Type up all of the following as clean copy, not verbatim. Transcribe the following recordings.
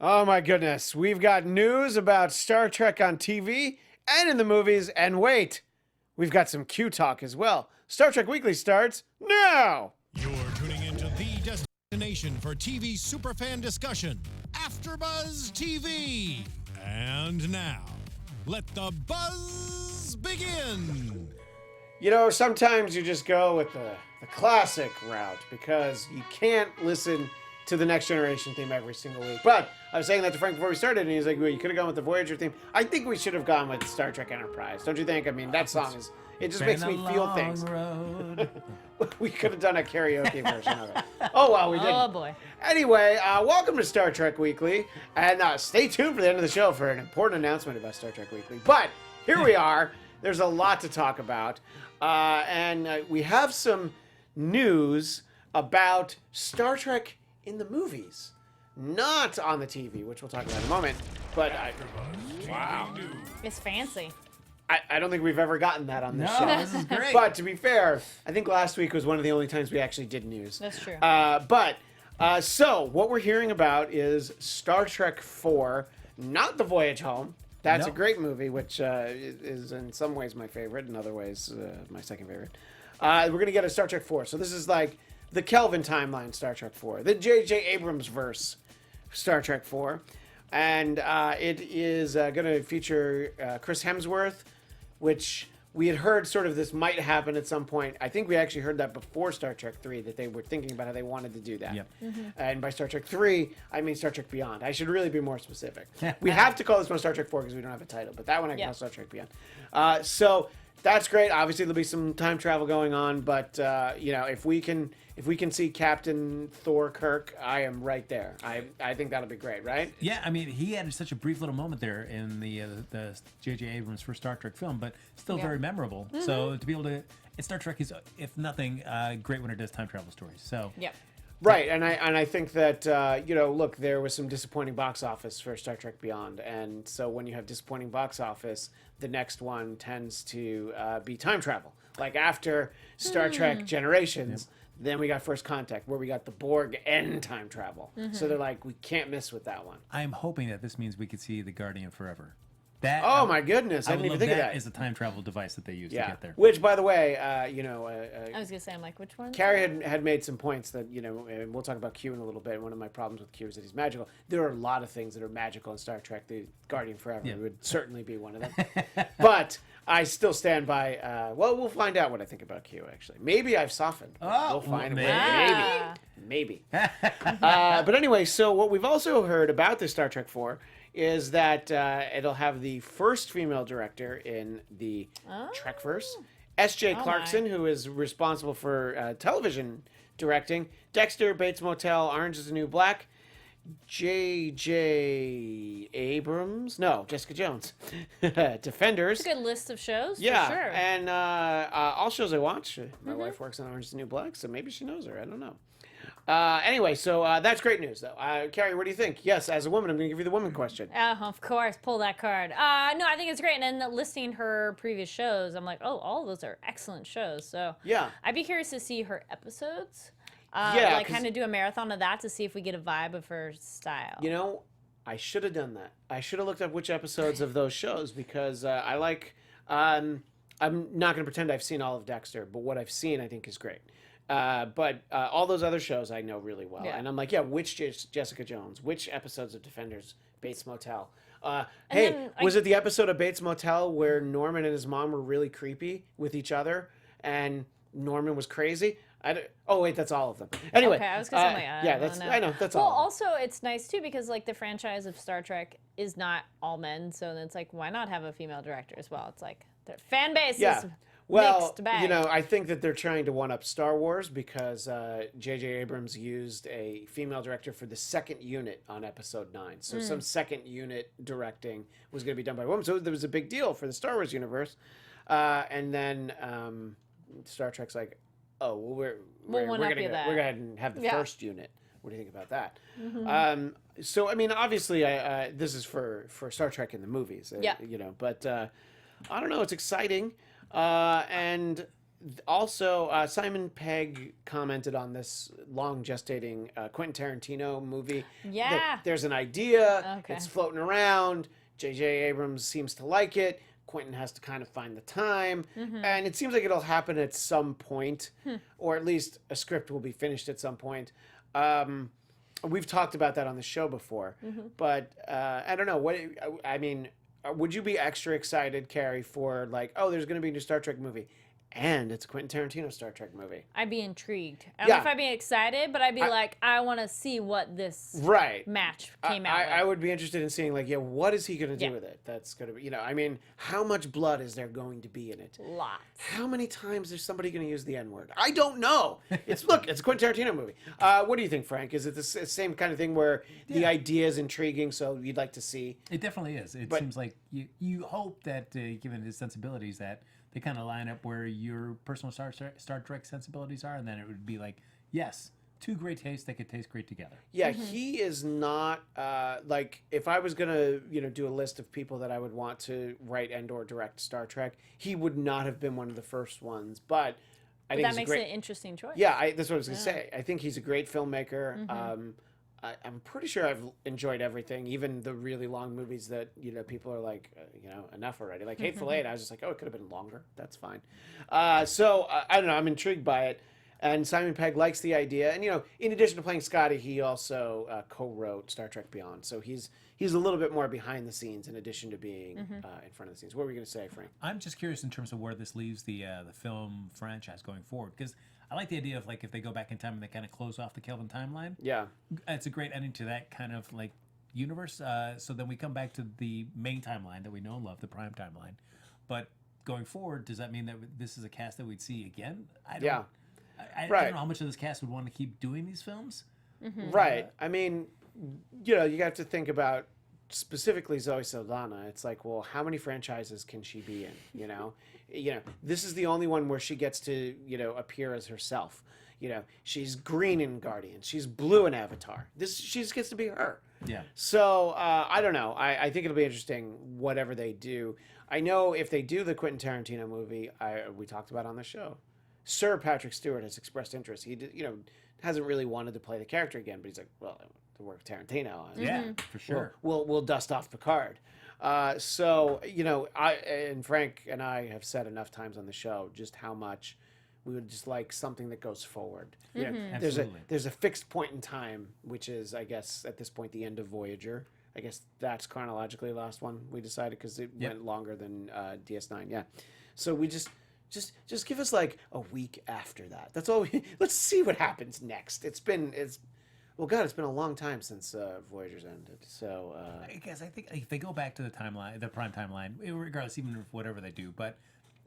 Oh my goodness. We've got news about Star Trek on TV and in the movies. And wait, we've got some Q talk as well. Star Trek Weekly starts now. You're tuning into the destination for TV superfan discussion, AFTERBUZZ TV. And now, let the buzz begin. You know, sometimes you just go with the classic route because you can't listen to the Next Generation theme every single week. But I was saying that to Frank before we started, and he's like, well, you could have gone with the Voyager theme. I think we should have gone with Star Trek Enterprise. Don't you think? I mean, that song is, it just makes me feel things. We could have done a karaoke version of it. Oh, well, we didn't. Oh, boy. Anyway, welcome to Star Trek Weekly. And stay tuned for the end of the show for an important announcement about Star Trek Weekly. But here we are. There's a lot to talk about. And we have some news about Star Trek in the movies, not on the TV, which we'll talk about in a moment. But wow, It's fancy. I don't think we've ever gotten that on this show. This is great. But to be fair, I think last week was one of the only times we actually did news. That's true. So what we're hearing about is Star Trek 4, not The Voyage Home. That's a great movie, which is in some ways my favorite, in other ways my second favorite. We're going to get a Star Trek 4. So this is like the Kelvin timeline Star Trek 4. The J.J. Abrams verse Star Trek 4. And it is going to feature Chris Hemsworth, which we had heard sort of this might happen at some point. I think we actually heard that before Star Trek 3, that they were thinking about how they wanted to do that. Yep. Mm-hmm. And by Star Trek 3, I mean Star Trek Beyond. I should really be more specific. We have to call this one Star Trek 4 because we don't have a title, but that one I can call Star Trek Beyond. So that's great. Obviously, there'll be some time travel going on, but you know, if we can see Captain Thor Kirk, I am right there. I think that'll be great, right? Yeah, I mean, he had such a brief little moment there in the J.J. Abrams first Star Trek film, but still very memorable. Mm-hmm. So to be able to, and Star Trek is, if nothing, great when it does time travel stories. So Yep. Right, and I think that you know, look, there was some disappointing box office for Star Trek Beyond, and so when you have disappointing box office, the next one tends to be time travel. Like after Star Trek Generations, then we got First Contact, where we got the Borg and time travel. Mm-hmm. So they're like, we can't miss with that one. I'm hoping that this means we could see the Guardian Forever. My goodness, I didn't even think of that. Is a time travel device that they use to get there. Which, by the way, you know, I was gonna say, I'm like, which one? Kari had made some points that, you know, and we'll talk about Q in a little bit. One of my problems with Q is that he's magical. There are a lot of things that are magical in Star Trek. The Guardian Forever would certainly be one of them. But I still stand by. Well, we'll find out what I think about Q. Actually, maybe I've softened. We'll find out. Maybe. But anyway, so what we've also heard about this Star Trek 4 is that it'll have the first female director in the Trekverse, S.J. Clarkson, who is responsible for television directing, Dexter, Bates Motel, Orange is the New Black, J.J. Abrams, no, Jessica Jones, Defenders. It's a good list of shows, yeah, for sure. And all shows I watch. My wife works on Orange is the New Black, so maybe she knows her. I don't know. Anyway, so that's great news, though. Kari, what do you think? Yes, as a woman, I'm going to give you the woman question. Of course, pull that card. No, I think it's great. And then listing her previous shows, I'm like, all of those are excellent shows. So yeah, I'd be curious to see her episodes. Like kind of do a marathon of that to see if we get a vibe of her style. You know, I should have done that. I should have looked up which episodes of those shows because I like. I'm not going to pretend I've seen all of Dexter, but what I've seen I think is great. But all those other shows I know really well. Yeah. And I'm like, which Jessica Jones? Which episodes of Defenders? Bates Motel? Was it the episode of Bates Motel where Norman and his mom were really creepy with each other and Norman was crazy? That's all of them. Anyway. Okay, I was going to say, I know, that's all. Well, also, it's nice, too, because, like, the franchise of Star Trek is not all men, so then it's like, why not have a female director as well? It's like, the fan base is... Well, mixed bag. You know, I think that they're trying to one-up Star Wars because J.J. Abrams used a female director for the second unit on Episode 9. So some second unit directing was going to be done by a woman. So there was a big deal for the Star Wars universe. And then Star Trek's like, we're going to go ahead and have the first unit. What do you think about that? Mm-hmm. So, I mean, obviously, this is for Star Trek in the movies. You know, but I don't know. It's exciting. And Also, Simon Pegg commented on this long gestating Quentin Tarantino movie. Yeah. There's an idea. Okay. It's floating around. J.J. Abrams seems to like it. Quentin has to kind of find the time. And it seems like it'll happen at some point, or at least a script will be finished at some point. We've talked about that on the show before. But I don't know. I mean, would you be extra excited, Kari, for like, oh, there's going to be a new Star Trek movie? And it's a Quentin Tarantino Star Trek movie. I'd be intrigued. I don't know if I'd be excited, but I'd be like, I want to see what this match came out with. I would be interested in seeing, like, what is he going to do with it? That's going to be, I mean, how much blood is there going to be in it? Lots. How many times is somebody going to use the N-word? I don't know. It's a Quentin Tarantino movie. What do you think, Frank? Is it the same kind of thing where the idea is intriguing, so you'd like to see? It definitely is. It seems like you hope that, given his sensibilities, that they kind of line up where your personal Star Trek sensibilities are, and then it would be like, yes, two great tastes that could taste great together. Yeah, he is not like, if I was gonna do a list of people that I would want to write and or direct Star Trek, he would not have been one of the first ones. But I think that makes it an interesting choice. Yeah, that's what I was gonna say. I think he's a great filmmaker. I'm pretty sure I've enjoyed everything, even the really long movies that people are like, enough already. Like Hateful Eight, I was just like, oh, it could have been longer. That's fine. So I don't know. I'm intrigued by it, and Simon Pegg likes the idea. And in addition to playing Scotty, he also co-wrote Star Trek Beyond. So he's a little bit more behind the scenes in addition to being in front of the scenes. What were we going to say, Frank? I'm just curious in terms of where this leaves the film franchise going forward, because I like the idea of, like, if they go back in time and they kind of close off the Kelvin timeline. Yeah. It's a great ending to that kind of, like, universe. So then we come back to the main timeline that we know and love, the prime timeline. But going forward, does that mean that this is a cast that we'd see again? I don't know how much of this cast would want to keep doing these films. Right. I mean, you have to think about specifically Zoe Saldana. It's like, well, how many franchises can she be in? This is the only one where she gets to appear as herself. She's green in Guardians, she's blue in Avatar. She just gets to be her. Yeah. So I don't know. I think it'll be interesting whatever they do. I know if they do the Quentin Tarantino movie, we talked about on the show, Sir Patrick Stewart has expressed interest. He hasn't really wanted to play the character again, but he's like, well, to work with Tarantino. Yeah, for sure. We'll dust off Picard. So I and Frank and I have said enough times on the show just how much we would just like something that goes forward. There's a fixed point in time, which is, I guess, at this point the end of Voyager. I guess that's chronologically the last one we decided because it went longer than DS9. Yeah, so we just give us like a week after that. That's all. Let's see what happens next. It's been a long time since Voyager's ended. So I guess I think if they go back to the timeline, the prime timeline, regardless, even of whatever they do, but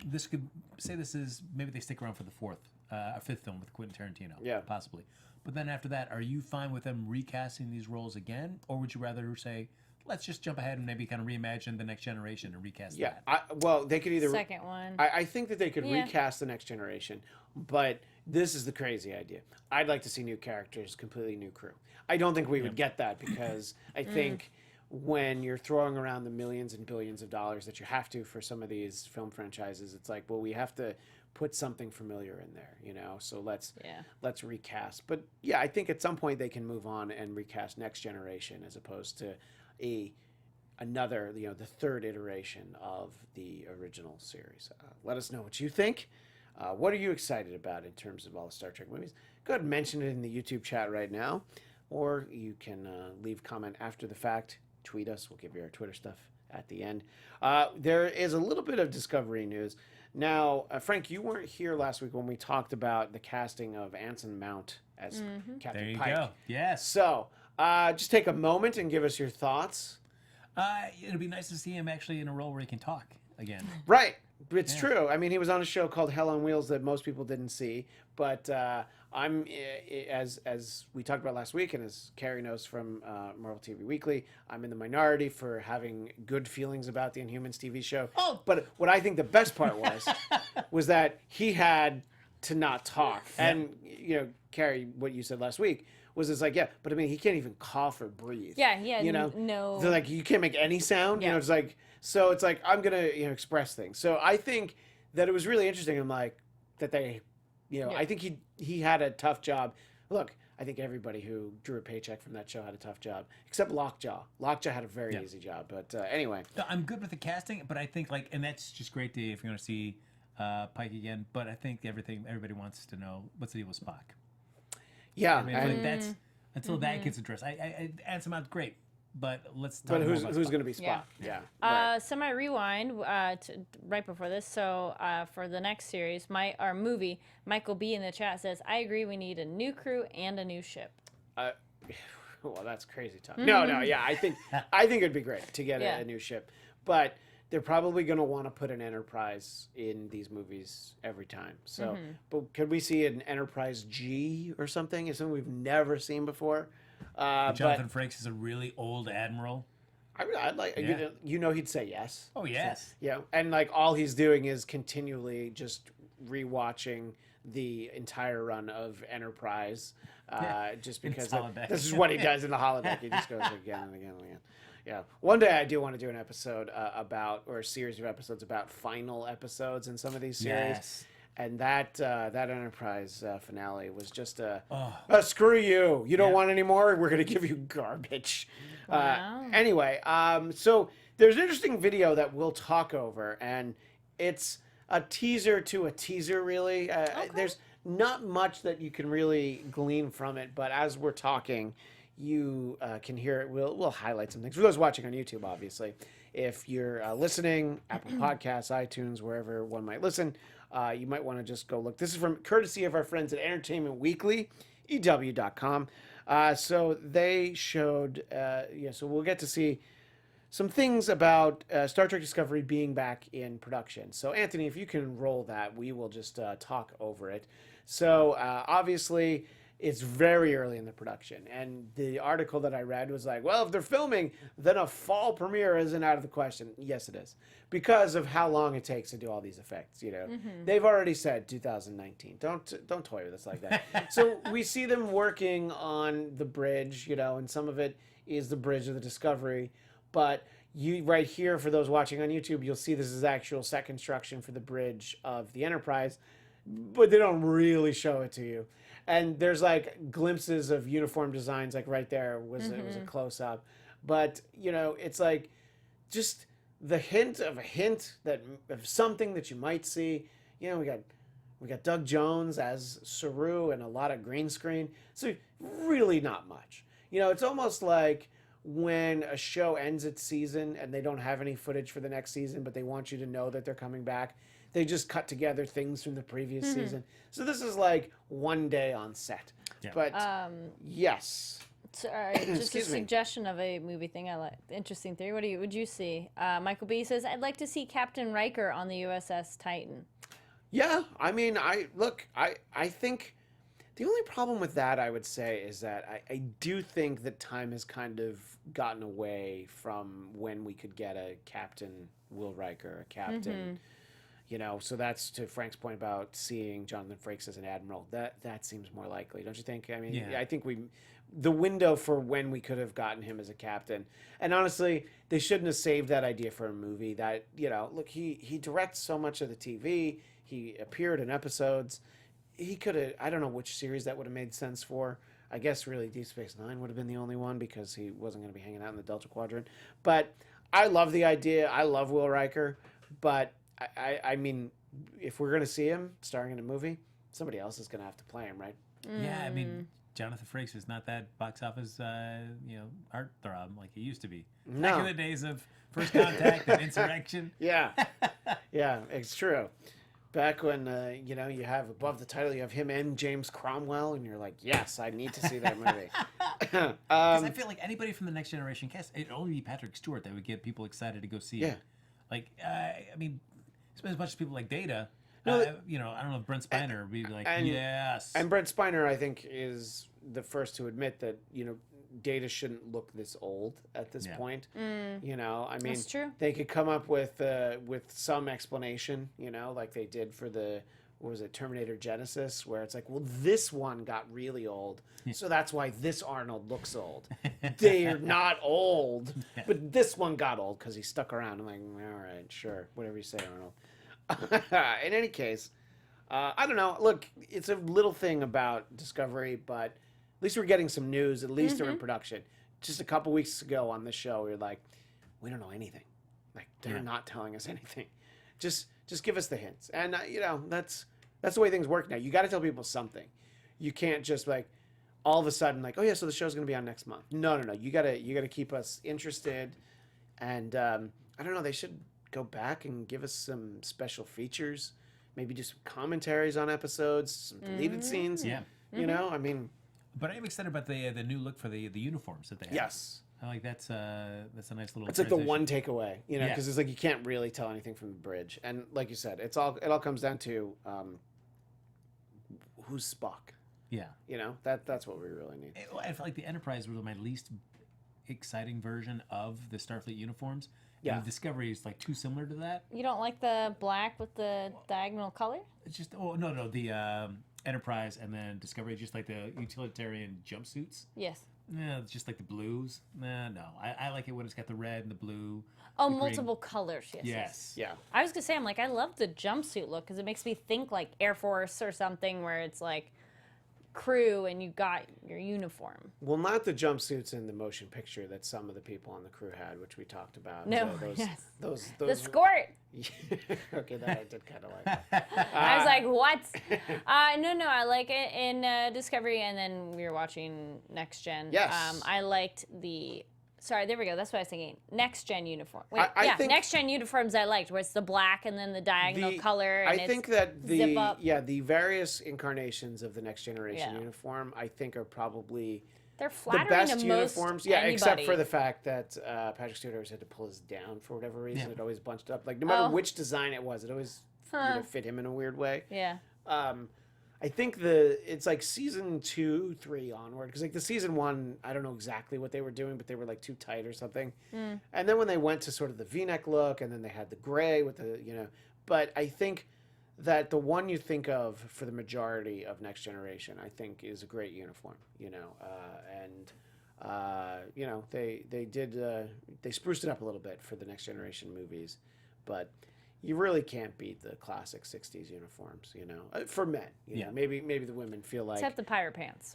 this could say this is maybe they stick around for the fifth film with Quentin Tarantino, possibly. But then after that, are you fine with them recasting these roles again, or would you rather say, let's just jump ahead and maybe kind of reimagine the next generation and recast that? Well, they could either second one. I think that they could recast the next generation, but this is the crazy idea. I'd like to see new characters, completely new crew. I don't think we would get that because I think when you're throwing around the millions and billions of dollars that you have to for some of these film franchises, it's like, well, we have to put something familiar in there, so let's recast. But yeah, I think at some point they can move on and recast Next Generation as opposed to another, the third iteration of the original series. Let us know what you think. What are you excited about in terms of all the Star Trek movies? Go ahead and mention it in the YouTube chat right now, or you can leave comment after the fact. Tweet us. We'll give you our Twitter stuff at the end. There is a little bit of Discovery news. Now, Frank, you weren't here last week when we talked about the casting of Anson Mount as Captain There you Pike. go. Yes. So, just take a moment and give us your thoughts. It'd be nice to see him actually in a role where he can talk again. Right. It's true. I mean, he was on a show called Hell on Wheels that most people didn't see. But I'm, as we talked about last week, and as Kari knows from Marvel TV Weekly, I'm in the minority for having good feelings about the Inhumans TV show. Oh. But what I think the best part was that he had to not talk. And, Kari, what you said last week was it's like, but I mean, he can't even cough or breathe. Yeah, no. They're like, you can't make any sound. Yeah. It's like, so it's like, I'm going to express things. So I think that it was really interesting. I'm like, that they, I think he had a tough job. Look, I think everybody who drew a paycheck from that show had a tough job, except Lockjaw. Lockjaw had a very easy job, but anyway. No, I'm good with the casting, but I think and that's just great if you're going to see Pike again. But I think everybody wants to know what's the deal with Spock. Yeah, I mean, that's until that gets addressed. I Ansimount's great, but let's talk about who's Spock. going to be Spock? Yeah. Right. Semi rewind right before this. So for the next series, our movie, Michael B in the chat says, "I agree. We need a new crew and a new ship." Well, that's crazy talk. No, yeah, I think it'd be great to get a new ship, but they're probably going to want to put an Enterprise in these movies every time. So, but could we see an Enterprise G or something? It's something we've never seen before. Jonathan Frakes is a really old admiral. I'd like, he'd say yes. Oh, yes. Yeah, and like all he's doing is continually just rewatching the entire run of Enterprise, just because this is what he does in the holodeck. He just goes again and again and again. Yeah. One day I do want to do an episode or a series of episodes about final episodes in some of these series. Yes. And that Enterprise finale was just screw you. You don't want any more? We're going to give you garbage. Wow. Anyway, so there's an interesting video that we'll talk over, and it's a teaser to a teaser, really. There's not much that you can really glean from it, but as we're talking, you can hear it. We'll highlight some things. For those watching on YouTube, obviously. If you're listening, Apple Podcasts, iTunes, wherever one might listen, you might want to just go look. This is from courtesy of our friends at Entertainment Weekly, EW.com. So they showed, so we'll get to see some things about Star Trek Discovery being back in production. So, Anthony, if you can roll that, we will just talk over it. So, obviously, it's very early in the production. And the article that I read was like, well, if they're filming, then a fall premiere isn't out of the question. Yes, it is. Because of how long it takes to do all these effects, They've already said 2019. Don't toy with us like that. So we see them working on the bridge, and some of it is the bridge of the Discovery. But right here, for those watching on YouTube, you'll see this is actual set construction for the bridge of the Enterprise. But they don't really show it to you. And there's like glimpses of uniform designs, like right there it was a close up. But, it's like just the hint of a hint of something that you might see. We got Doug Jones as Saru and a lot of green screen. So really not much. It's almost like when a show ends its season and they don't have any footage for the next season, but they want you to know that they're coming back. They just cut together things from the previous season. So this is like one day on set. Yeah. But yes. Sorry, just a suggestion of a movie thing. I like interesting theory. What would you see? Michael B says, "I'd like to see Captain Riker on the USS Titan." Yeah, I mean, I think the only problem with that, I would say, is that I do think that time has kind of gotten away from when we could get a Captain Will Riker, a Captain. So that's to Frank's point about seeing Jonathan Frakes as an admiral. That seems more likely, don't you think? I mean, I think the window for when we could have gotten him as a captain, and honestly, they shouldn't have saved that idea for a movie. That look, he directs so much of the TV. He appeared in episodes. He could have. I don't know which series that would have made sense for. I guess really Deep Space Nine would have been the only one because he wasn't going to be hanging out in the Delta Quadrant. But I love the idea. I love Will Riker, but I mean, if we're going to see him starring in a movie, somebody else is going to have to play him, right? Yeah, I mean, Jonathan Frakes is not that box office, heartthrob like he used to be. No. Back in the days of First Contact and Insurrection. Yeah, it's true. Back when, you have above the title, you have him and James Cromwell, and you're like, yes, I need to see that movie. Because I feel like anybody from the Next Generation cast, it'd only be Patrick Stewart that would get people excited to go see it. Like, I mean, as much as people like Data, I don't know if Brent Spiner would be like, yes. And Brent Spiner, I think, is the first to admit that, Data shouldn't look this old at this point. I mean, That's true. They could come up with some explanation, like they did for Terminator Genesis, where it's like, well, this one got really old, so that's why this Arnold looks old. They're not old, but this one got old because he stuck around. I'm like, all right, sure, whatever you say, Arnold. In any case, I don't know. Look, it's a little thing about Discovery, but at least we're getting some news. At least they're in production. Just a couple weeks ago on the show, we were like, we don't know anything. Like, they're not telling us anything. Just give us the hints. And, that's the way things work now. You got to tell people something. You can't just, like, all of a sudden, like, oh, yeah, so the show's going to be on next month. No. You gotta keep us interested. And, I don't know, they should go back and give us some special features. Maybe do some commentaries on episodes, some deleted scenes. Yeah. You know, I mean... But I'm excited about the new look for the uniforms that they have. Yes. I like that's a nice little. It's like the one takeaway, because it's like you can't really tell anything from the bridge, and like you said, it all comes down to who's Spock. Yeah. That's what we really need. I feel like the Enterprise was my least exciting version of the Starfleet uniforms. Yeah. And the Discovery is like too similar to that. You don't like the black with the diagonal color? It's just no the Enterprise and then Discovery, just like the utilitarian jumpsuits. Yes. Yeah, it's just like the blues. No. I like it when it's got the red and the blue. Oh, the multiple colors. Yes. Yeah. I was gonna say, I'm like, I love the jumpsuit look because it makes me think like Air Force or something where it's like crew and you got your uniform. Well, not the jumpsuits in the motion picture that some of the people on the crew had, which we talked about. No, those the escort. Okay, that I did kind of like. I was like, what? No, I like it in Discovery, and then we were watching Next Gen. Yes. I liked the. Sorry, there we go. That's what I was thinking. Next Gen uniform. Wait, I think Next Gen uniforms I liked, where it's the black and then the diagonal color. And I think that zip up. the various incarnations of the Next Generation uniform, I think, are probably they're the flattering best to uniforms. most Yeah, anybody. except for the fact that Patrick Stewart always had to pull his down for whatever reason. It always bunched up. Like no matter which design it always fit him in a weird way. Yeah. I think it's like season 2, 3 onward, because like the season 1, I don't know exactly what they were doing, but they were like too tight or something. And then when they went to sort of the V-neck look, and then they had the gray with the but I think that the one you think of for the majority of Next Generation, I think, is a great uniform. They spruced it up a little bit for the Next Generation movies, but you really can't beat the classic 60s uniforms, for men. Maybe the women feel like... Except the pirate pants.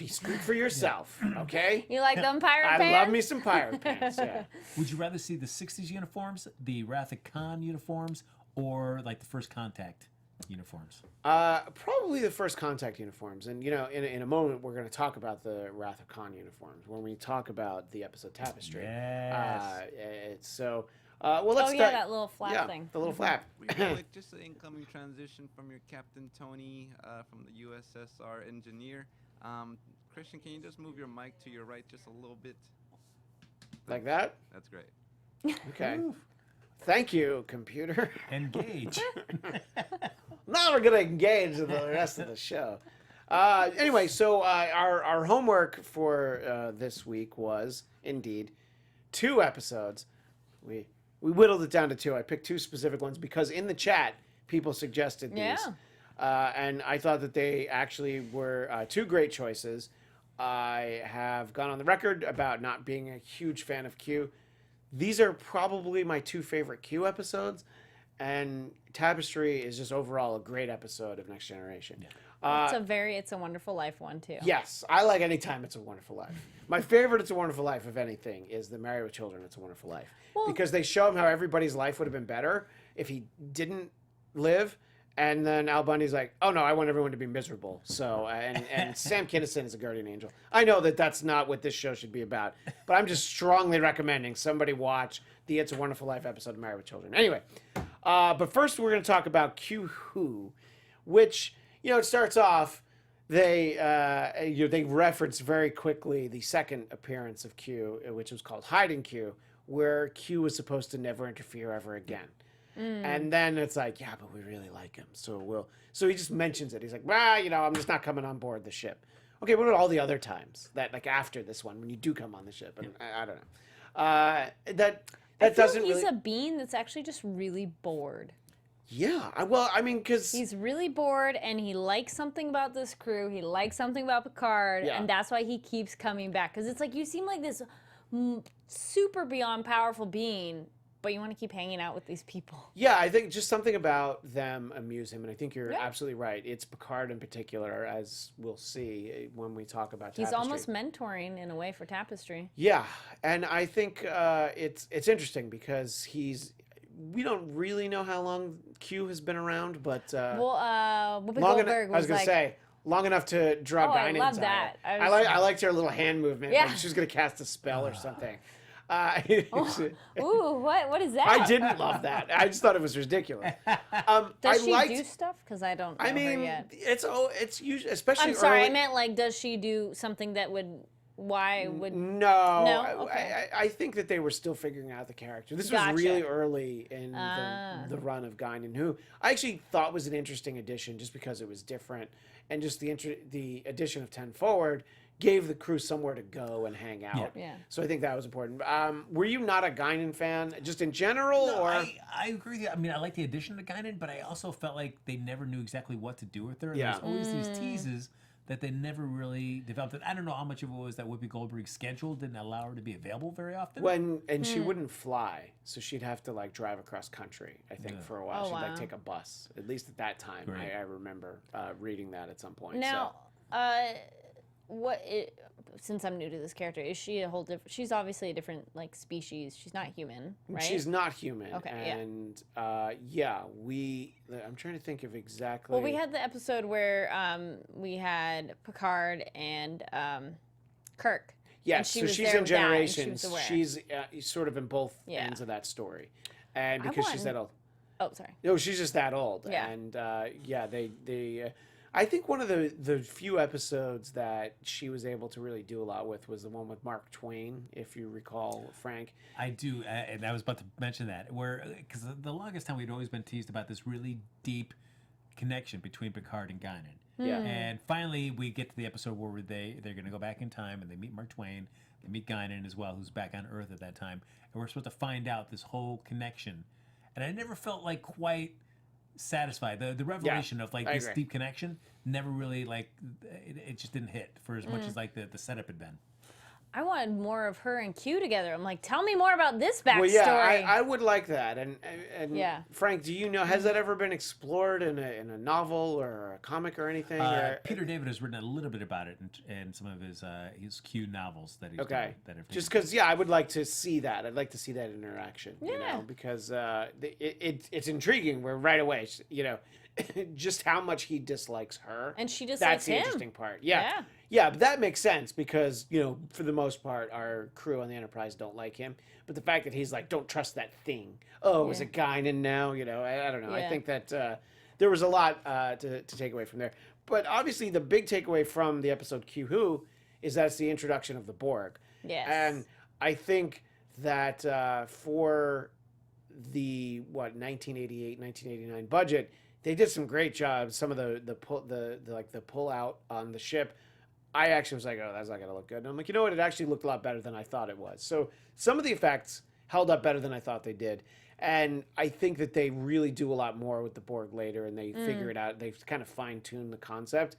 Speak for yourself, okay? You like them pirate pants? I love me some pirate pants, yeah. Would you rather see the 60s uniforms, the Wrath of Khan uniforms, or like the First Contact uniforms? Probably the First Contact uniforms. And, in a moment, we're going to talk about the Wrath of Khan uniforms when we talk about the episode Tapestry. Yes. Let's start. That little flap thing. The little flap. Like just an incoming transition from your Captain Tony from the USSR engineer. Christian, can you just move your mic to your right just a little bit? Like that? That's great. Okay. Thank you, computer. Engage. Now we're going to engage in the rest of the show. Anyway, so our homework for this week was, indeed, 2 episodes. We whittled it down to 2. I picked 2 specific ones because in the chat, people suggested these. And I thought that they actually were 2 great choices. I have gone on the record about not being a huge fan of Q. These are probably my 2 favorite Q episodes. And Tapestry is just overall a great episode of Next Generation. It's a Wonderful Life one, too. Yes, I like Anytime It's a Wonderful Life. My favorite It's a Wonderful Life, if anything, is the Married with Children It's a Wonderful Life. Because they show him how everybody's life would have been better if he didn't live. And then Al Bundy's like, oh, no, I want everyone to be miserable. So, and Sam Kinison is a guardian angel. I know that that's not what this show should be about, but I'm just strongly recommending somebody watch the It's a Wonderful Life episode of Married with Children. Anyway, but first we're going to talk about Q Who, which, it starts off, they reference very quickly the second appearance of Q, which was called Hiding Q, where Q was supposed to never interfere ever again. And then it's like, yeah, but we really like him. So he just mentions it. He's like, I'm just not coming on board the ship. Okay, what about all the other times that, like, after this one, when you do come on the ship? And I don't know. That doesn't he's really... a being that's actually just really bored. Yeah, because... He's really bored, and he likes something about this crew. He likes something about Picard, and that's why he keeps coming back. Because it's like, you seem like this super beyond powerful being, but you want to keep hanging out with these people. Yeah, I think just something about them amuse him, and I think you're absolutely right. It's Picard in particular, as we'll see when we talk about Tapestry. He's almost mentoring in a way for Tapestry. Yeah, and I think it's interesting because we don't really know how long Q has been around, but Whoopi Goldberg was I was gonna say long enough to draw Guinan's I love that. I liked her little hand movement. Yeah. Like she was gonna cast a spell or something. Ooh, what is that? I didn't love that. I just thought it was ridiculous. Does she do stuff? Because I don't know her yet. It's usually, especially I'm sorry, early... I meant like, does she do something that would... Why would... No. Okay. I think that they were still figuring out the character. This was really early in the run of Guinan, who I actually thought was an interesting addition just because it was different. And just the addition of 10 Forward gave the crew somewhere to go and hang out. Yeah. So I think that was important. Were you not a Guinan fan, just in general? No, or I agree with you. I mean, I like the addition to Guinan, but I also felt like they never knew exactly what to do with her. Yeah. There's always these teases that they never really developed. And I don't know how much of it was that Whoopi Goldberg's schedule didn't allow her to be available very often. She wouldn't fly, so she'd have to like drive across country. I think for a while she'd like take a bus. At least at that time, I remember reading that at some point. Now, since I'm new to this character, is she a whole different? She's obviously a different like species. She's not human, right? She's not human. Okay. And I'm trying to think of exactly. Well, we had the episode where we had Picard and Kirk. Yes, so she's in Generations. She's sort of in both ends of that story, and because she's that old. Oh, sorry. No, she's just that old. Yeah. And they I think one of the few episodes that she was able to really do a lot with was the one with Mark Twain, if you recall, Frank. I do, and I was about to mention that, because the longest time we'd always been teased about this really deep connection between Picard and Guinan. Yeah. And finally, we get to the episode where they're going to go back in time and they meet Mark Twain. They meet Guinan as well, who's back on Earth at that time. And we're supposed to find out this whole connection. And I never felt like quite satisfied. The revelation of like this deep connection never really like it just didn't hit for as much as like the setup had been. I wanted more of her and Q together. I'm like, tell me more about this backstory. Well, yeah, I would like that. And Frank, do you know, has that ever been explored in a novel or a comic or anything? Peter David has written a little bit about it in some of his Q novels that he's done, that have just because, I would like to see that. I'd like to see that interaction, you know, because it's intriguing where right away, you know, just how much he dislikes her. And she dislikes That's the him. interesting part. Yeah, but that makes sense because, you know, for the most part, our crew on the Enterprise don't like him. But the fact that he's like, don't trust that thing. Oh, is it Guinan now? You know, I don't know. I think that there was a lot to take away from there. But obviously, the big takeaway from the episode Q Who is that it's the introduction of the Borg. Yes. And I think that for the, 1988, 1989 budget, they did some great jobs. Some of the pull out on the ship, I actually was like, oh, that's not gonna look good. And I'm like, you know what? It actually looked a lot better than I thought it was. So some of the effects held up better than I thought they did. And I think that they really do a lot more with the Borg later, and they figure it out. They've kind of fine tuned the concept.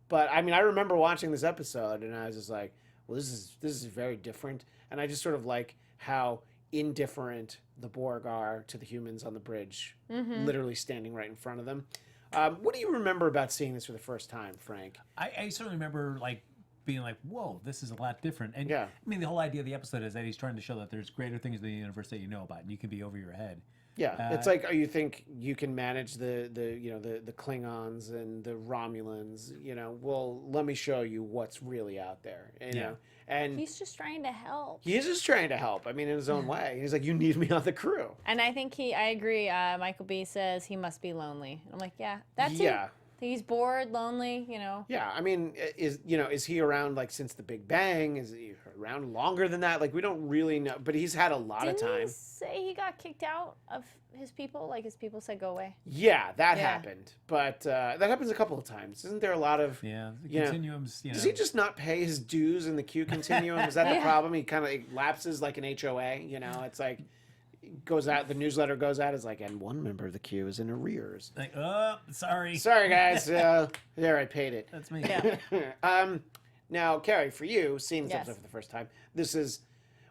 But I mean, I remember watching this episode, and I was just like, well, this is very different. And I just sort of like how indifferent the Borg are to the humans on the bridge, literally standing right in front of them. What do you remember about seeing this for the first time, Frank? I certainly remember like being like, whoa, this is a lot different. And I mean, the whole idea of the episode is that he's trying to show that there's greater things in the universe that you know about, and you can be over your head. Yeah, it's like, you think you can manage the Klingons and the Romulans, you know, well, let me show you what's really out there, you know. And he's just trying to help. He is just trying to help. I mean, in his own way. He's like, you need me on the crew. And I think I agree. Michael B says he must be lonely. I'm like, yeah, that's him. He's bored, lonely, you know. Yeah, I mean, is he around like since the Big Bang? Is he around longer than that? Like, we don't really know, but he's had a lot of time. Didn't he say he got kicked out of his people? Like, his people said go away? Yeah, that happened. But that happens a couple of times. Isn't there a lot of... Yeah, the continuums, you know. Does he just not pay his dues in the Q continuum? Is that the problem? He kind of lapses like an HOA, you know? It's like... goes out, the newsletter goes out, is like, and one member of the queue is in arrears. Like, oh, sorry. Sorry, guys. There, I paid it. That's me. Yeah. Now, Kari, for you, seeing this episode for the first time, this is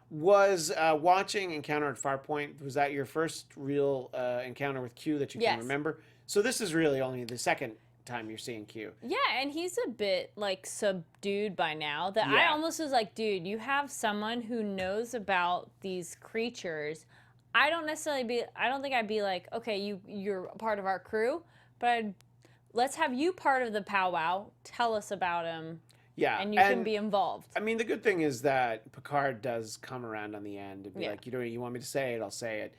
Was watching Encounter at Farpoint, was that your first real encounter with Q that you can remember? So this is really only the second time you're seeing Q. Yeah, and he's a bit like subdued by now. That I almost was like, dude, you have someone who knows about these creatures. I don't think I'd be like, okay, you're part of our crew, but let's have you part of the powwow. Tell us about him. Yeah, and you can be involved. I mean, the good thing is that Picard does come around on the end and be like, you want me to say it, I'll say it.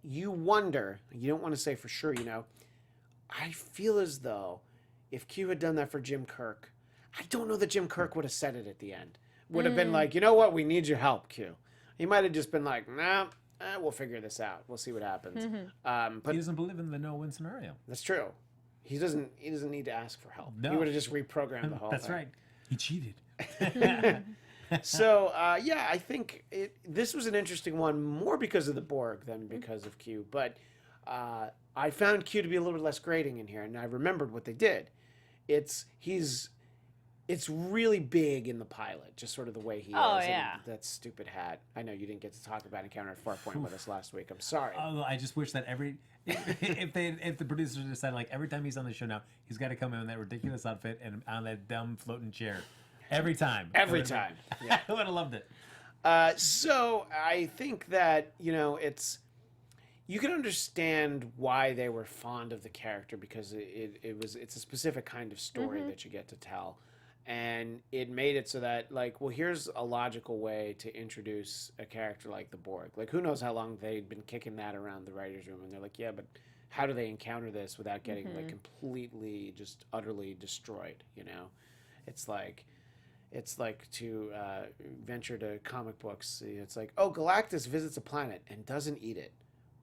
You wonder, you don't want to say for sure, I feel as though if Q had done that for Jim Kirk, I don't know that Jim Kirk would have said it at the end. Would have been like, you know what, we need your help, Q. He might have just been like, nah, we'll figure this out. We'll see what happens. But he doesn't believe in the no-win scenario. That's true. He doesn't need to ask for help. No. He would have just reprogrammed the whole thing. That's right. He cheated. So, I think this was an interesting one, more because of the Borg than because of Q. But I found Q to be a little bit less grating in here, and I remembered what they did. It's really big in the pilot, just sort of the way he is. Yeah. And that stupid hat. I know you didn't get to talk about Encounter at Farpoint with us last week. I'm sorry. Oh, I just wish that if the producers decided like every time he's on the show now, he's got to come in that ridiculous outfit and on that dumb floating chair. Every time. Every time. Yeah. I would have loved it. So I think that, you can understand why they were fond of the character because it's a specific kind of story that you get to tell. And it made it so that, like, well, here's a logical way to introduce a character like the Borg. Like, who knows how long they'd been kicking that around the writer's room. And they're like, yeah, but how do they encounter this without getting, like, completely, just utterly destroyed, It's like to venture to comic books. It's like, oh, Galactus visits a planet and doesn't eat it.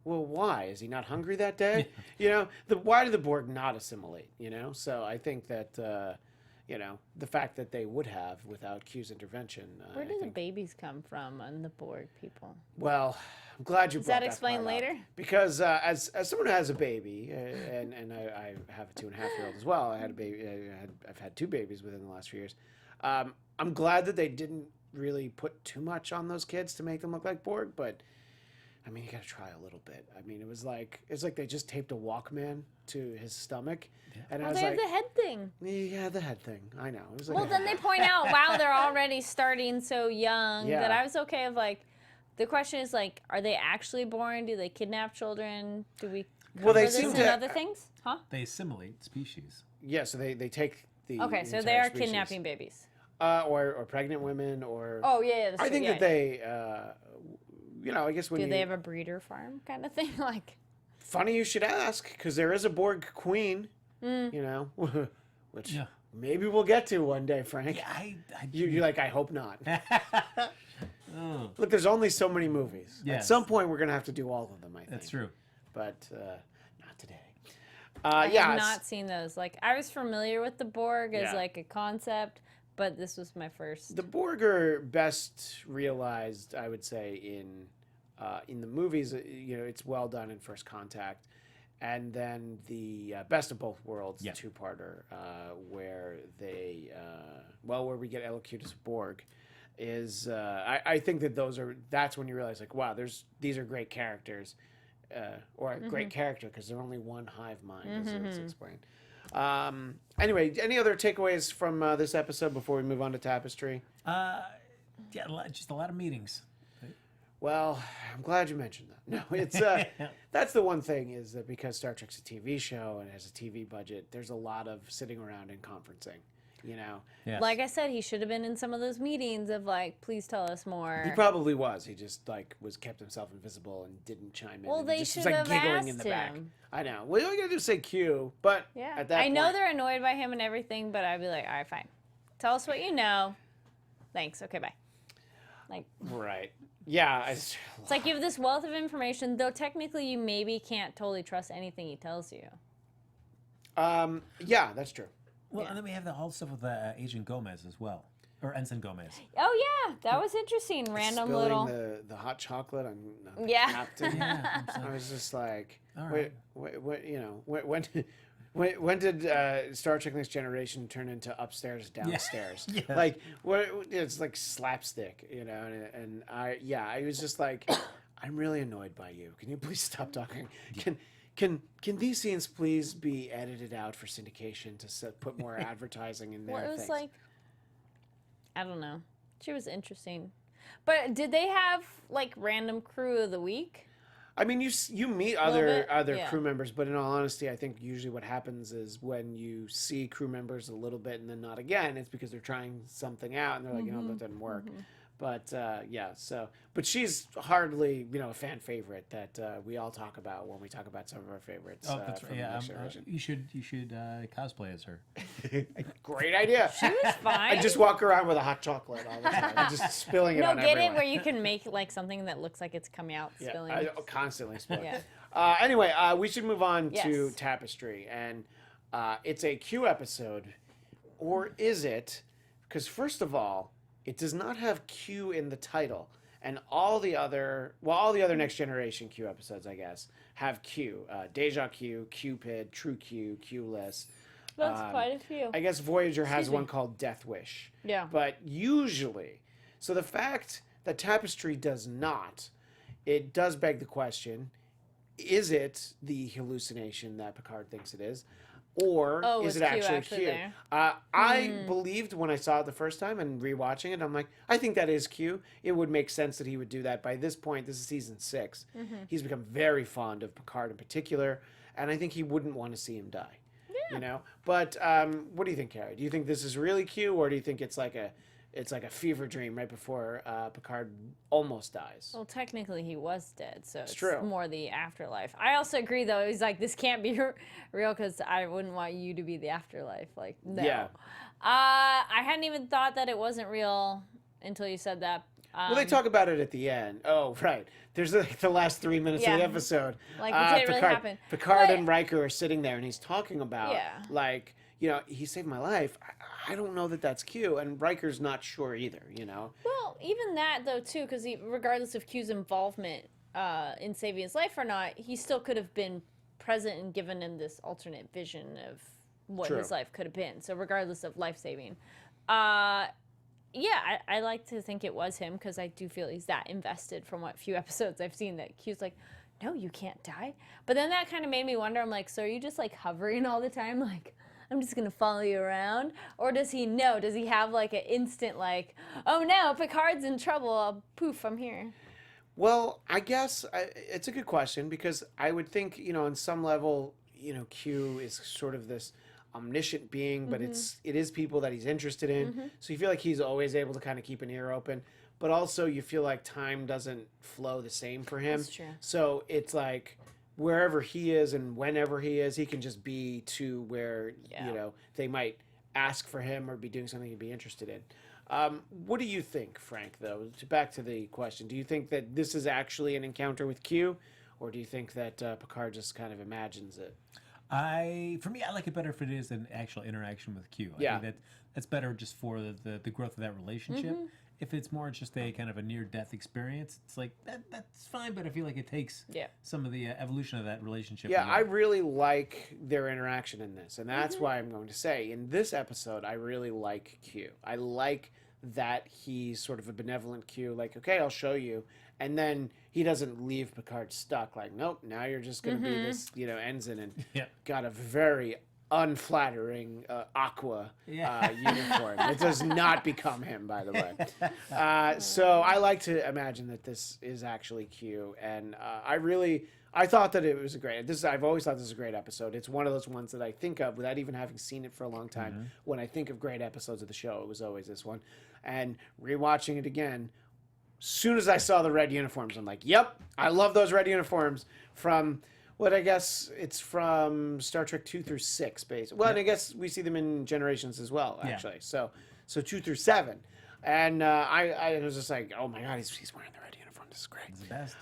Well, why? Is he not hungry that day? Why do the Borg not assimilate, So I think that... the fact that they would have without Q's intervention. Where do the babies come from on the Borg people? Well, I'm glad you brought that explained part later? up. Because as someone who has a baby, and I have a 2.5-year-old as well. I had a baby. I've had 2 babies within the last few years. I'm glad that they didn't really put too much on those kids to make them look like Borg, but. I mean, you got to try a little bit. I mean, it's like they just taped a Walkman to his stomach, and I was they like, have the head thing. Yeah, the head thing. I know. It was like, Well, then they point out, wow, they're already starting so young. Yeah. That I was okay of like, the question is like, are they actually born? Do they kidnap children? Do we? Well, they cover seem this to and other things, huh? They assimilate species. Yeah, so they take the Okay, so they entire are species. kidnapping babies. Or pregnant women, or Oh yeah, that's I true. think Yeah, that they, I guess when do they have a breeder farm kind of thing? Like, funny you should ask, because there is a Borg queen, which maybe we'll get to one day, Frank. Yeah, You're like, I hope not. Oh. Look, there's only so many movies. Yes. At some point, we're gonna have to do all of them. I think That's true. but not today. I have not seen those. Like, I was familiar with the Borg as Yeah. like a concept, but this was my first. The Borg are best realized, I would say, in the movies. It's well done in First Contact, and then the Best of Both Worlds, the 2-parter, where they where we get Elocutus Borg, is I think that that's when you realize, like, wow, these are great characters, or a great character because they're only one hive mind, as it's explained. Anyway, any other takeaways from this episode before we move on to Tapestry? Just a lot of meetings. Well, I'm glad you mentioned that. No, it's that's the one thing, is that because Star Trek's a TV show and has a TV budget, there's a lot of sitting around and conferencing. Yes. Like I said, he should have been in some of those meetings of like, please tell us more. He probably was. He just was kept himself invisible and didn't chime in. Well, and they just should was, have giggling in asked the back. him. I know. Well, all you gotta do is say Q, but Yeah, at that I know point, they're annoyed by him and everything, but I'd be like, all right, fine. Tell us what you know. Thanks. Okay, bye. Like, right. Yeah. it's like you have this wealth of information, though technically you maybe can't totally trust anything he tells you. Yeah, that's true. Well, and then we have the whole stuff with Agent Gomez as well, or Ensign Gomez. Oh yeah, that was interesting. Random Spilling little. the hot chocolate on the Yeah. captain. Yeah, I was just like, All right. what, when When did Star Trek Next Generation turn into upstairs, downstairs? Yeah. Like, it's like slapstick, you know? And I was just like, I'm really annoyed by you. Can you please stop talking? Can these scenes please be edited out for syndication to put more advertising in there? Well, it was like, I don't know. She was interesting. But did they have, like, random crew of the week? I mean, you meet other crew members, but in all honesty, I think usually what happens is when you see crew members a little bit and then not again, it's because they're trying something out and they're like, that didn't work. But but she's hardly, a fan favorite that we all talk about when we talk about some of our favorites. Oh, that's right. Yeah, you should cosplay as her. Great idea. She was fine. I just walk around with a hot chocolate all the time, I'm just spilling it on everyone. No, get it where you can make like something that looks like it's coming out, spilling. I constantly spill. Yeah. Anyway, we should move on to Tapestry, and it's a Q episode, or is it? Because first of all, it does not have Q in the title, and all the other Next Generation Q episodes, I guess, have Q. Deja Q, Cupid, True Q, Q-less. That's quite a few. I guess Voyager has one called Death Wish. Yeah. But usually, so the fact that Tapestry does not, it does beg the question, is it the hallucination that Picard thinks it is? Or is it actually Q? I believed when I saw it the first time and rewatching it, I'm like, I think that is Q. It would make sense that he would do that. By this point, this is season 6. He's become very fond of Picard in particular, and I think he wouldn't want to see him die. Yeah. But what do you think, Kari? Do you think this is really Q, or do you think it's like a fever dream right before Picard almost dies? Well, technically he was dead, so it's true. More the afterlife. I also agree, though. He's like, this can't be real because I wouldn't want you to be the afterlife. Like, no. Yeah. I hadn't even thought that it wasn't real until you said that. Well, they talk about it at the end. Oh, right. There's the last 3 minutes of the episode. Like, it didn't really happen. Picard and Riker are sitting there, and he's talking about, like, he saved my life. I don't know that that's Q, and Riker's not sure either, Well, even that, though, too, because regardless of Q's involvement in saving his life or not, he still could have been present and given him this alternate vision of what his life could have been. So regardless of life-saving. I like to think it was him, because I do feel he's that invested from what few episodes I've seen that Q's like, no, you can't die. But then that kind of made me wonder, I'm like, so are you just, like, hovering all the time, like... I'm just going to follow you around? Or does he know? Does he have like an instant like, oh no, Picard's in trouble, poof, I'm here? Well, I guess it's a good question, because I would think, on some level, Q is sort of this omniscient being, but it is people that he's interested in. So you feel like he's always able to kind of keep an ear open. But also you feel like time doesn't flow the same for him. That's true. So it's like... wherever he is and whenever he is, he can just be to where, they might ask for him or be doing something he'd be interested in. What do you think, Frank, though? Back to the question. Do you think that this is actually an encounter with Q, or do you think that Picard just kind of imagines it? For me, I like it better if it is an actual interaction with Q. I think that's better just for the growth of that relationship. If it's more just a kind of a near-death experience, it's like, that's fine, but I feel like it takes some of the evolution of that relationship. Yeah, I really like their interaction in this, and that's why I'm going to say, in this episode, I really like Q. I like that he's sort of a benevolent Q, like, okay, I'll show you, and then he doesn't leave Picard stuck, like, nope, now you're just going to be this, ensign, and got a very unflattering aqua uniform. It does not become him, by the way. So I like to imagine that this is actually Q, and I thought that it was I've always thought this is a great episode. It's one of those ones that I think of without even having seen it for a long time. When I think of great episodes of the show, it was always this one. And rewatching it again, soon as I saw the red uniforms, I'm like, yep, I love those red uniforms from... what I guess it's from Star Trek 2 through 6, basically. Well, and I guess we see them in Generations as well, actually. So 2 through 7. And I was just like, oh my God, he's wearing the red uniform. This is great. It's the best.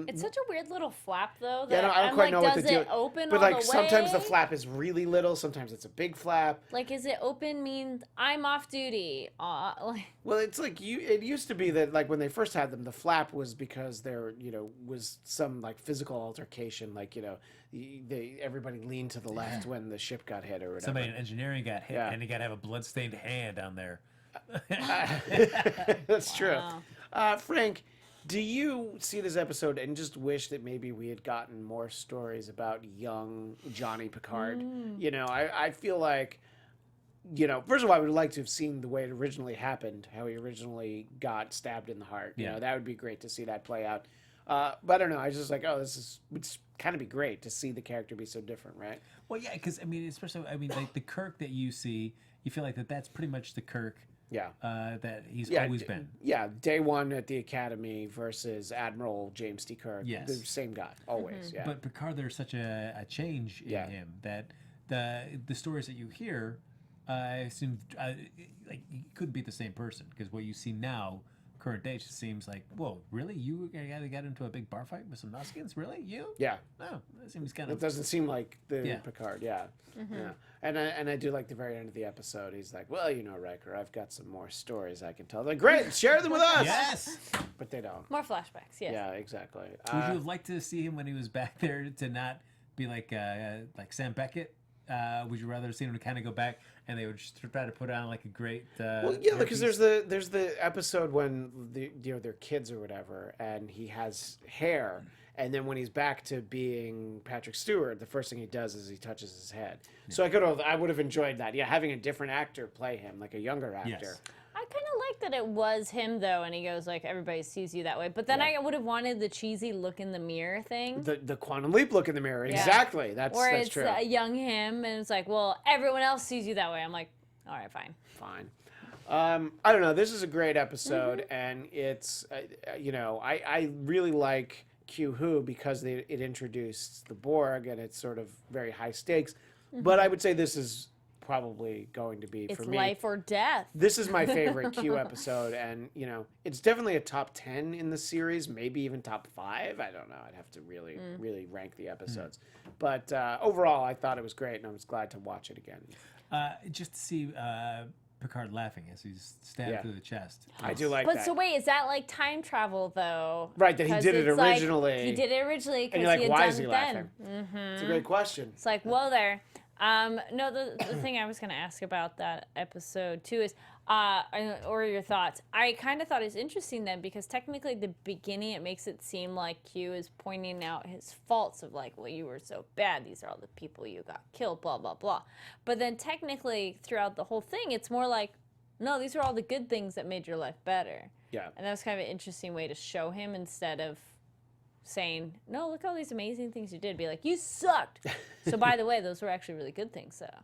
It's such a weird little flap, though. Yeah, That no, I don't quite know what to do. Does it open but all like the sometimes the way? flap is really little, sometimes it's a big flap. Like, is it open means I'm off duty? Like, Well, it's like it used to be that like when they first had them, the flap was because there was some like physical altercation, like everybody leaned to the left when the ship got hit or whatever. Somebody in engineering got hit, Yeah. and he got to have a bloodstained hand on there. That's true. Wow. Frank, do you see this episode and just wish that maybe we had gotten more stories about young Johnny Picard? I feel like, first of all, I would like to have seen the way it originally happened, how he originally got stabbed in the heart. That would be great to see that play out. But I don't know. I was just like, it's kind of be great to see the character be so different, right? Well, yeah, because especially like the Kirk that you see, you feel like that's pretty much the Kirk. Yeah. That he's always been. Yeah, day one at the Academy versus Admiral James T. Kirk. Yes. The same guy, always, yeah. But Picard, there's such a change in him that the stories that you hear, I assume, like, you couldn't be the same person, because what you see now, current day, just seems like, whoa, really? You got into a big bar fight with some Noskins? Really? You? Yeah. No, that seems kind It of... doesn't seem like the Picard, yeah. And I do like the very end of the episode. He's like, well, Riker, I've got some more stories I can tell. They're like, great, share them with us. Yes! But they don't. More flashbacks, yes. Yeah, exactly. Would you have liked to see him when he was back there to not be like Sam Beckett? Would you rather have seen him to kind of go back and they would just try to put on like a great? Well, yeah, because there's the episode when they're kids or whatever, and he has hair, and then when he's back to being Patrick Stewart, the first thing he does is he touches his head. Yeah. So I would have enjoyed that. Yeah, having a different actor play him, like a younger actor. Yes. I kind of like that it was him, though, and he goes, like, everybody sees you that way. But then I would have wanted the cheesy look in the mirror thing. The Quantum Leap look in the mirror, exactly. That's true. Where it's a young him, and it's like, well, everyone else sees you that way. I'm like, all right, fine. Fine. I don't know. This is a great episode, and it's, I really like Q Who because it introduced the Borg, and it's sort of very high stakes. But I would say this is probably going to be for me. It's life or death. This is my favorite Q episode, and it's definitely a top 10 in the series, maybe even top 5. I don't know. I'd have to really rank the episodes. But overall, I thought it was great, and I was glad to watch it again. Just to see Picard laughing as he's stabbed through the chest. I do like but that. So wait, is that like time travel though? Right, that he did it originally. Like, he did it originally because and you're like, he had why done is he it laughing? then. It's a great question. It's like, whoa there. No, the thing I was going to ask about that episode too is, or your thoughts. I kind of thought it's interesting then because technically at the beginning it makes it seem like Q is pointing out his faults of like, well, you were so bad. These are all the people you got killed, blah, blah, blah. But then technically throughout the whole thing, it's more like, no, these are all the good things that made your life better. Yeah. And that was kind of an interesting way to show him instead of saying, no, look at all these amazing things you did. Be like, you sucked. So by the way, those were actually really good things. So, I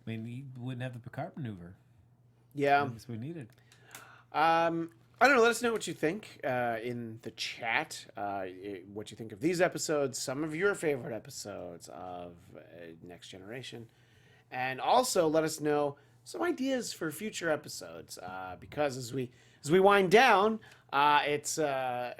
mean, he wouldn't have the Picard maneuver. Yeah. That's what we needed. I don't know. Let us know what you think in the chat. What you think of these episodes, some of your favorite episodes of Next Generation. And also let us know some ideas for future episodes. Because as we wind down, it's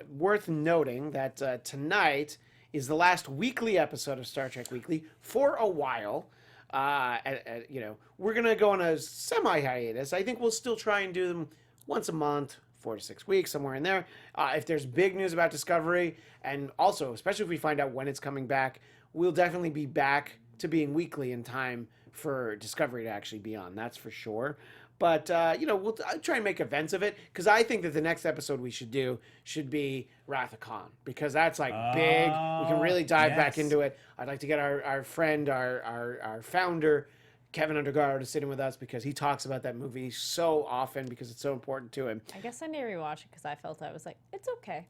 worth noting that tonight is the last weekly episode of Star Trek Weekly for a while. We're going to go on a semi-hiatus. I think we'll still try and do them once a month, 4 to 6 weeks, somewhere in there. If there's big news about Discovery, and also, especially if we find out when it's coming back, we'll definitely be back to being weekly in time for Discovery to actually be on. That's for sure. But, we'll try and make events of it, because I think that the next episode we should do should be Wrath of Khan, because that's, like, big. We can really dive back into it. I'd like to get our friend, our founder, Kevin Undergaro, to sit in with us, because he talks about that movie so often, because it's so important to him. I guess I need to rewatch it, because I felt I was like, it's okay.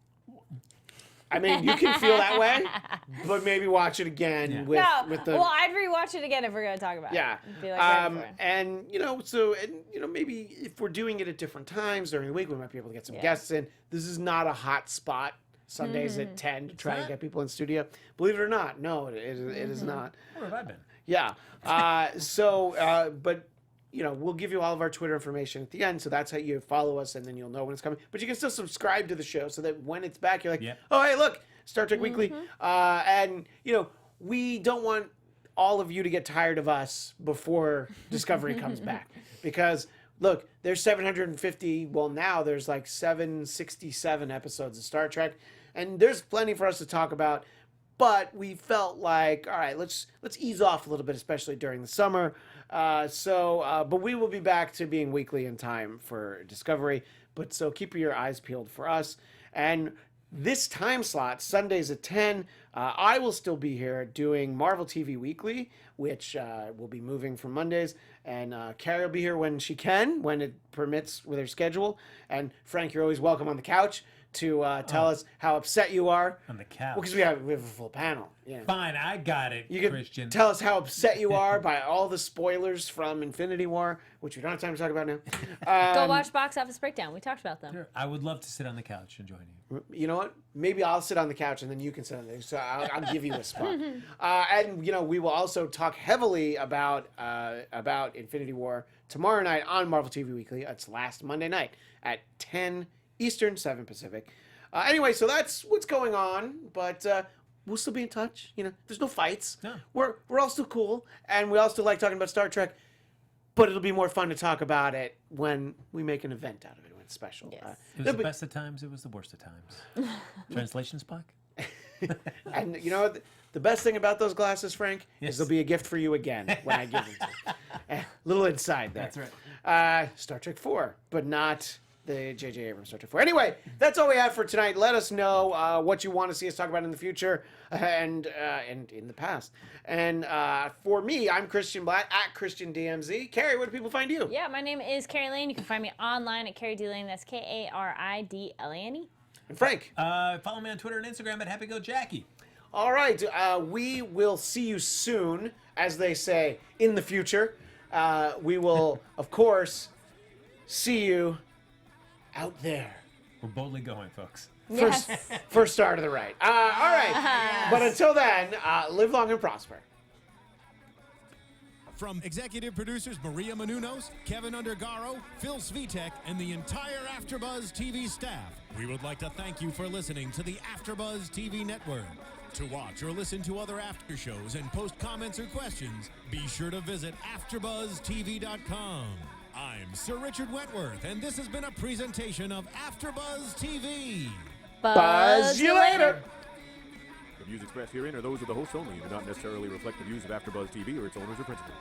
I mean, you can feel that way, but maybe watch it again with the. Well, I'd rewatch it again if we're going to talk about it. Be like, and maybe if we're doing it at different times during the week, we might be able to get some guests in. This is not a hot spot. Sundays at 10 to try and get people in studio. Believe it or not, no, it is not. Where have I been? Yeah. But we'll give you all of our Twitter information at the end, so that's how you follow us, and then you'll know when it's coming. But you can still subscribe to the show so that when it's back, you're like, oh, hey, look, Star Trek Weekly. And, we don't want all of you to get tired of us before Discovery comes back. Because, look, there's 750, well, now there's like 767 episodes of Star Trek, and there's plenty for us to talk about. But we felt like, all right, let's ease off a little bit, especially during the summer. But we will be back to being weekly in time for Discovery. But so keep your eyes peeled for us. And this time slot, Sundays at 10, I will still be here doing Marvel TV Weekly, which will be moving from Mondays. And Kari will be here when she can, when it permits with her schedule. And Frank, you're always welcome on the couch to tell us how upset you are. On the couch. Well, because we have a full panel. Fine, I got it, you Christian. Can tell us how upset you are by all the spoilers from Infinity War, which we don't have time to talk about now. Go watch Box Office Breakdown. We talked about them. Sure. I would love to sit on the couch and join you. You know what? Maybe I'll sit on the couch and then you can sit on there. So I'll give you a spot. And we will also talk heavily about Infinity War tomorrow night on Marvel TV Weekly. It's last Monday night at 10 Eastern, 7 Pacific. Anyway, so that's what's going on, but we'll still be in touch. There's no fights. No. We're all still cool, and we all still like talking about Star Trek, but it'll be more fun to talk about it when we make an event out of it, when it's special. Yes. It was the best of times, it was the worst of times. Translation, Spock? And the best thing about those glasses, Frank, is they'll be a gift for you again when I give them to you. Little inside there. That's right. Star Trek 4, but not the J.J. Abrams Star Trek 4. Anyway, that's all we have for tonight. Let us know what you want to see us talk about in the future and in the past. And for me, I'm Christian Bladt at Christian DMZ. Kari, where do people find you? Yeah, my name is Kari Lane. You can find me online at Kari D Lane. That's KaridLane. And Frank? Follow me on Twitter and Instagram at HappyGoJackie. All right. We will see you soon, as they say, in the future. We will, of course, see you out there. We're boldly going, folks. First star to the right. All right. Yes. But until then, live long and prosper. From executive producers Maria Menounos, Kevin Undergaro, Phil Svitek, and the entire AfterBuzz TV staff, we would like to thank you for listening to the AfterBuzz TV network. To watch or listen to other after shows and post comments or questions, be sure to visit AfterBuzzTV.com. I'm Sir Richard Wentworth, and this has been a presentation of AfterBuzz TV. Buzz you later. The views expressed herein are those of the hosts only and do not necessarily reflect the views of AfterBuzz TV or its owners or principals.